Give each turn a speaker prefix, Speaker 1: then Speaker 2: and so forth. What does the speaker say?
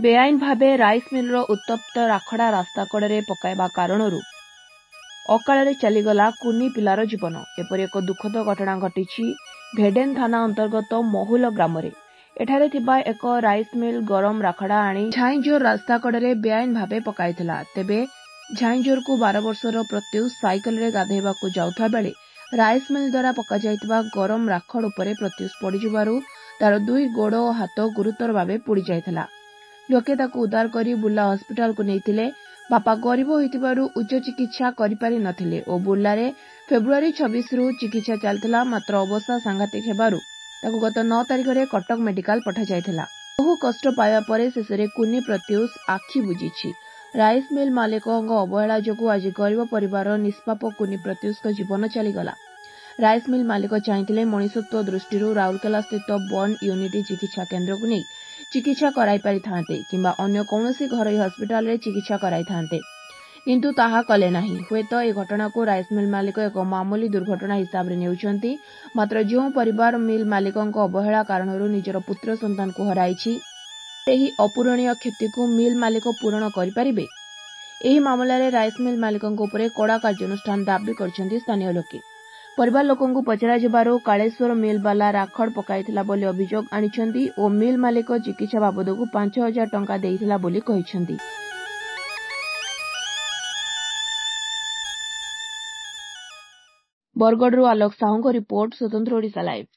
Speaker 1: बेआईन भावे rice Miller उत्तप्त राखड़ा रास्ता कड़े पकाइबा कारणरू अकाଳରେ ଚାଲିଗଲା କୁନି ପିଲାର ଜୀବନ। ଏପରି ଏକ ଦୁଃଖଦ ଘଟଣା ଘଟିଛି ଭେଡେନ୍ ଥାନା ଅନ୍ତର୍ଗତ ମହୁଲ ଗ୍ରାମରେ। ଏଠାରେ ଥିବା ଏକ ରାଇସ୍ ମିଲ୍ ଗରମ ରାଖଡ଼ା ଆଣି ଝାଇଁଜୋର ରାସ୍ତା କଡ଼ରେ ବେଆଇନ ଭାବେ ପକାଇଥିଲା। ତେବେ ଝାଇଁଜୋରକୁ 12 ବର୍ଷର ପ୍ରତ୍ୟୁଷ ସାଇକେଲରେ ଗାଧୋଇବାକୁ ଯାଉଥିବା ବେଳେ ରାଇସ୍ ମିଲ୍ ଦ୍ୱାରା ପକାଯାଇଥିବା ଗରମ ରାଖଡ଼ ଉପରେ ପ୍ରତ୍ୟୁଷ ପଡ଼ିଯିବାରୁ ତାର 2 ଗୋଡ଼ ଓ ହାତ ଗୁରୁତର ଭାବେ ପୋଡ଼ି ଯାଇଥିଲା। ଲୋକେ ତାକୁ ଉଦ୍ଧାର କରି ବୁର୍ଲା ହସ୍ପିଟାଲକୁ ନେଇଥିଲେ। ବାପା ଗରିବ ହୋଇଥିବାରୁ ଉଚ୍ଚ ଚିକିତ୍ସା କରିପାରି ନଥିଲେ ଓ ବୁର୍ଲାରେ ଫେବୃଆରୀ 26ରୁ ଚିକିତ୍ସା ଚାଲିଥିଲା। ମାତ୍ର ଅବସ୍ଥା ସାଂଘାତିକ ହେବାରୁ ତାକୁ ଗତ 9 ତାରିଖରେ କଟକ ମେଡିକାଲ ପଠାଯାଇଥିଲା। ବହୁ କଷ୍ଟ ପାଇବା ପରେ ଶେଷରେ କୁନି ପ୍ରତ୍ୟୁଷ ଆଖି ବୁଜିଛି। ରାଇସ୍ ମିଲ୍ ମାଲିକଙ୍କ ଅବହେଳା ଯୋଗୁଁ ଆଜି ଗରିବ ପରିବାରର ନିଷ୍ପାପ କୁନି ପ୍ରତ୍ୟୁଷଙ୍କ ଜୀବନ ଚାଲିଗଲା। ରାଇସ୍ ମିଲ୍ ମାଲିକ ଚାହିଁଥିଲେ ମଣିଷତ୍ୱ ଦୃଷ୍ଟିରୁ ରାଉରକେଲାସ୍ଥିତ ବର୍ନ ୟୁନିଟି ଚିକିତ୍ସା କେନ୍ଦ୍ରକୁ ନେଇ ଚିକିତ୍ସା କରାଇ ପାରିଥାନ୍ତେ କିମ୍ବା ଅନ୍ୟ କୌଣସି ଘରୋଇ ହସ୍ପିଟାଲରେ ଚିକିତ୍ସା କରାଇଥାନ୍ତେ, କିନ୍ତୁ ତାହା କଲେ ନାହିଁ। ହୁଏତ ଏହି ଘଟଣାକୁ ରାଇସ୍ ମିଲ୍ ମାଲିକ ଏକ ମାମୁଲି ଦୁର୍ଘଟଣା ହିସାବରେ ନେଉଛନ୍ତି। ମାତ୍ର ଯେଉଁ ପରିବାର ମିଲ୍ ମାଲିକଙ୍କ ଅବହେଳା କାରଣରୁ ନିଜର ପୁତ୍ର ସନ୍ତାନକୁ ହରାଇଛି, ସେହି ଅପୂରଣୀୟ କ୍ଷତିକୁ ମିଲ୍ ମାଲିକ ପୂରଣ କରିପାରିବେ? ଏହି ମାମଲାରେ ରାଇସ୍ ମିଲ୍ ମାଲିକଙ୍କ ଉପରେ କଡ଼ା କାର୍ଯ୍ୟାନୁଷ୍ଠାନ ଦାବି କରିଛନ୍ତି ସ୍ଥାନୀୟ ଲୋକେ। ପରିବାର ଲୋକଙ୍କୁ ପଚରାଯିବାରୁ କାଳେଶ୍ୱର ମିଲ୍ ବାଲା ରାଖଡ଼ ପକାଇଥିଲା ବୋଲି ଅଭିଯୋଗ ଆଣିଛନ୍ତି ଓ ମିଲ୍ ମାଲିକ ଚିକିତ୍ସା ବାବଦକୁ 5,000 ଟଙ୍କା ଦେଇଥିଲା ବୋଲି କହିଛନ୍ତି। ବରଗଡ଼ରୁ ଆଲୋକ ସାହୁଙ୍କ ରିପୋର୍ଟ, ସ୍ୱତନ୍ତ୍ର ଓଡ଼ିଶା ଲାଇଭ୍।